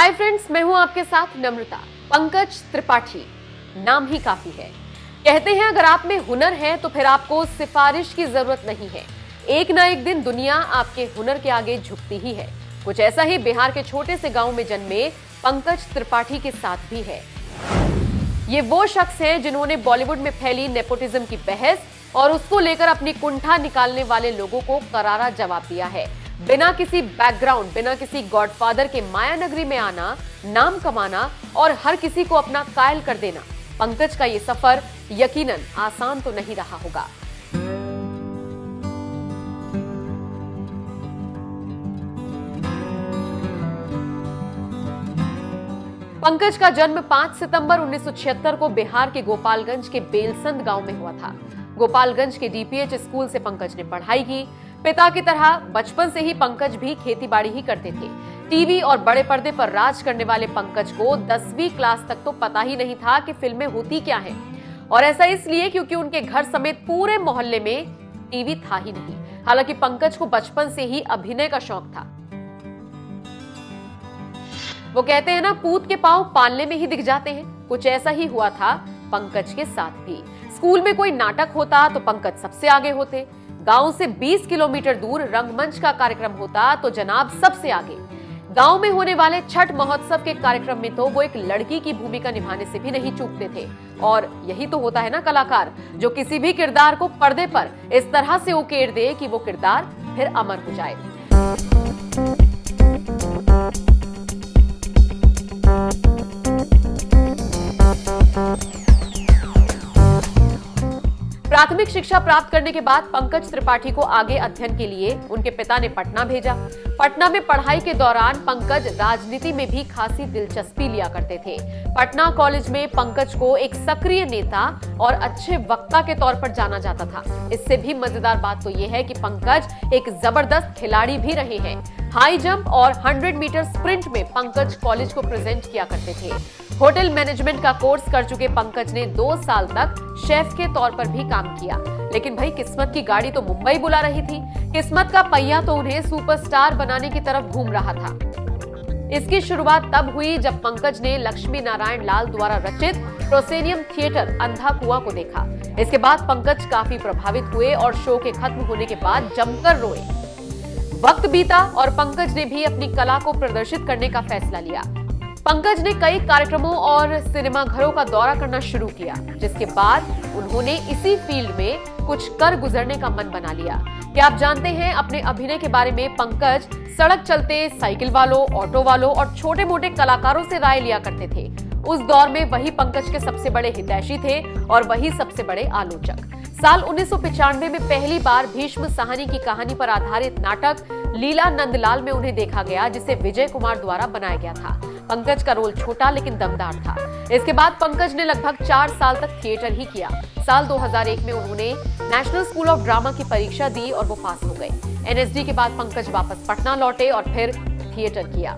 Hi friends, मैं हूं आपके साथ नम्रता। पंकज त्रिपाठी नाम ही काफी है। कहते हैं अगर आप में हुनर है तो फिर आपको सिफारिश की जरूरत नहीं है। एक ना एक दिन दुनिया आपके हुनर के आगे झुकती ही है। कुछ ऐसा ही बिहार के छोटे से गांव में जन्मे पंकज त्रिपाठी के साथ भी है। ये वो शख्स हैं जिन्होंने बॉलीवुड में फैली नेपोटिज्म की बहस और उसको लेकर अपनी कुंठा निकालने वाले लोगों को करारा जवाब दिया है। बिना किसी बैकग्राउंड, बिना किसी गॉडफादर के माया नगरी में आना, नाम कमाना और हर किसी को अपना कायल कर देना, पंकज का ये सफर यकीनन आसान तो नहीं रहा होगा। पंकज का जन्म 5 सितंबर 1976 को बिहार के गोपालगंज के बेलसंद गांव में हुआ था। गोपालगंज के डीपीएच स्कूल से पंकज ने पढ़ाई की। पिता की तरह बचपन से ही पंकज भी खेतीबाड़ी ही करते थे। टीवी और बड़े पर्दे पर राज करने वाले पंकज को 10वीं क्लास तक तो पता ही नहीं था कि फिल्में होती क्या हैं। और ऐसा इसलिए क्योंकि उनके घर समेत पूरे मोहल्ले में टीवी था ही नहीं। हालांकि पंकज को बचपन से ही अभिनय का शौक था। वो कहते हैं ना, पूत के पांव पालने में ही दिख जाते हैं। कुछ ऐसा ही हुआ था पंकज के साथ भी। स्कूल में कोई नाटक होता तो पंकज सबसे आगे होते। गांव से 20 किलोमीटर दूर रंगमंच का कार्यक्रम होता तो जनाब सबसे आगे। गांव में होने वाले छठ महोत्सव के कार्यक्रम में तो वो एक लड़की की भूमिका निभाने से भी नहीं चूकते थे। और यही तो होता है ना कलाकार, जो किसी भी किरदार को पर्दे पर इस तरह से उकेर दे कि वो किरदार फिर अमर हो जाए। प्राथमिक शिक्षा प्राप्त करने के बाद पंकज त्रिपाठी को आगे अध्ययन के लिए उनके पिता ने पटना भेजा। पटना में पढ़ाई के दौरान पंकज राजनीति में भी खासी दिलचस्पी लिया करते थे। पटना कॉलेज में पंकज को एक सक्रिय नेता और अच्छे वक्ता के तौर पर जाना जाता था। इससे भी मजेदार बात तो यह है कि पंकज एक जबरदस्त खिलाड़ी भी रहे हैं। हाई जंप और 100 मीटर स्प्रिंट में पंकज कॉलेज को प्रेजेंट किया करते थे। होटल मैनेजमेंट का कोर्स कर चुके पंकज ने 2 साल तक शेफ के तौर पर भी काम किया। लेकिन भाई, किस्मत की गाड़ी तो मुंबई बुला रही थी। किस्मत का पहिया तो उन्हें सुपरस्टार बनाने की तरफ घूम रहा था। इसकी शुरुआत तब हुई जब पंकज ने लक्ष्मी नारायण लाल द्वारा रचित प्रोसेनियम थिएटर अंधा कुआं को देखा। इसके बाद पंकज काफी प्रभावित हुए और शो के खत्म होने के बाद जमकर रोए। वक्त बीता और पंकज ने भी अपनी कला को प्रदर्शित करने का फैसला लिया। पंकज ने कई कार्यक्रमों और सिनेमाघरों का दौरा करना शुरू किया, जिसके बाद उन्होंने इसी फील्ड में कुछ कर गुजरने का मन बना लिया। क्या आप जानते हैं अपने अभिनय के बारे में? पंकज सड़क चलते साइकिल वालों, ऑटो वालों और छोटे मोटे कलाकारों से राय लिया करते थे। उस दौर में वही पंकज के सबसे बड़े हितैषी थे और वही सबसे बड़े आलोचक। साल 1995 में पहली बार भीष्म साहनी की कहानी पर आधारित नाटक लीला नंदलाल में उन्हें देखा गया, जिसे विजय कुमार द्वारा बनाया गया था। पंकज का रोल छोटा लेकिन दमदार था। इसके बाद पंकज ने लगभग 4 साल तक थिएटर ही किया। साल 2001 में उन्होंने नेशनल स्कूल ऑफ ड्रामा की परीक्षा दी और वो पास हो गए। एनएसडी के बाद पंकज वापस पटना लौटे और फिर थिएटर किया।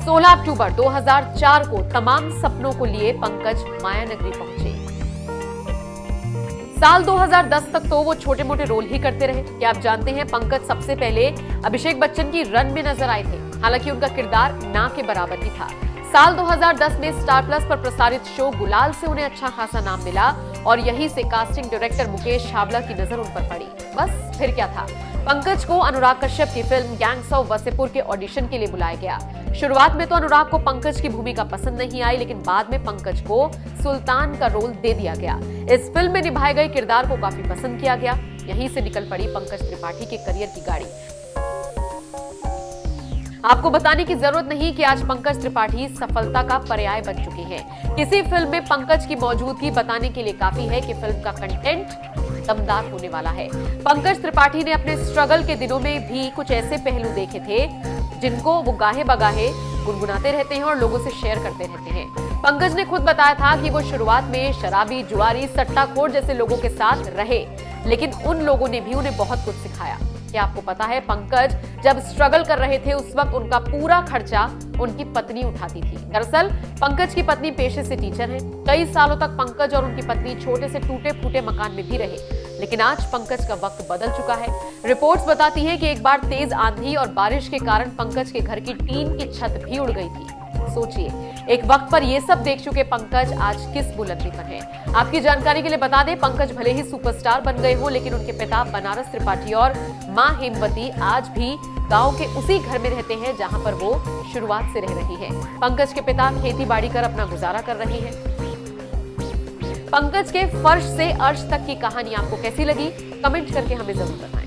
16 अक्टूबर 2004 को तमाम सपनों को लिए पंकज मायानगरी पहुंचे। साल 2010 तक तो वो छोटे मोटे रोल ही करते रहे। क्या आप जानते हैं पंकज सबसे पहले अभिषेक बच्चन की रन में नजर आए थे। हालांकि उनका किरदार ना के बराबर ही था। साल 2010 में स्टार प्लस पर प्रसारित शो गुलाल से उन्हें अच्छा खासा नाम मिला और यहीं से कास्टिंग डायरेक्टर मुकेश छाबला की नजर उन पर पड़ी। बस फिर क्या था, पंकज को अनुराग कश्यप की फिल्म गैंग्स ऑफ वसेपुर के ऑडिशन के लिए बुलाया गया। शुरुआत में तो अनुराग को पंकज की भूमिका पसंद नहीं आई, लेकिन बाद में पंकज को सुल्तान का रोल दे दिया गया। इस फिल्म में निभाए गए किरदार को काफी पसंद किया गया। यहीं से निकल पड़ी पंकज त्रिपाठी के करियर की गाड़ी। आपको बताने की जरूरत नहीं कि आज पंकज त्रिपाठी सफलता का पर्याय बन चुके हैं। किसी फिल्म में पंकज की मौजूदगी बताने के लिए काफी है कि फिल्म का कंटेंट दमदार होने वाला है। पंकज त्रिपाठी ने अपने स्ट्रगल के दिनों में भी कुछ ऐसे पहलू देखे थे जिनको वो गाहे बगाहे गुनगुनाते रहते हैं और लोगों से शेयर करते रहते हैं। पंकज ने खुद बताया था कि वो शुरुआत में शराबी, जुआरी, सट्टाखोर जैसे लोगों के साथ रहे, लेकिन उन लोगों ने भी उन्हें बहुत कुछ सिखाया। क्या आपको पता है, पंकज जब स्ट्रगल कर रहे थे उस वक्त उनका पूरा खर्चा उनकी पत्नी उठाती थी। दरअसल पंकज की पत्नी पेशे से टीचर हैं। कई सालों तक पंकज और उनकी पत्नी छोटे से टूटे फूटे मकान में भी रहे, लेकिन आज पंकज का वक्त बदल चुका है। रिपोर्ट्स बताती हैं कि एक बार तेज आंधी और बारिश के कारण पंकज के घर की टीन की छत भी उड़ गई थी। सोचिए, एक वक्त पर ये सब देख चुके पंकज आज किस बुलंदी पर हैं। आपकी जानकारी के लिए बता दें, पंकज भले ही सुपरस्टार बन गए हों, लेकिन उनके पिता बनारस त्रिपाठी और मां हेमवती आज भी गांव के उसी घर में रहते हैं जहां पर वो शुरुआत से रह रही है। पंकज के पिता खेती बाड़ी कर अपना गुजारा कर रहे हैं। पंकज के फर्श से अर्श तक की कहानी आपको कैसी लगी, कमेंट करके हमें जरूर बताएं।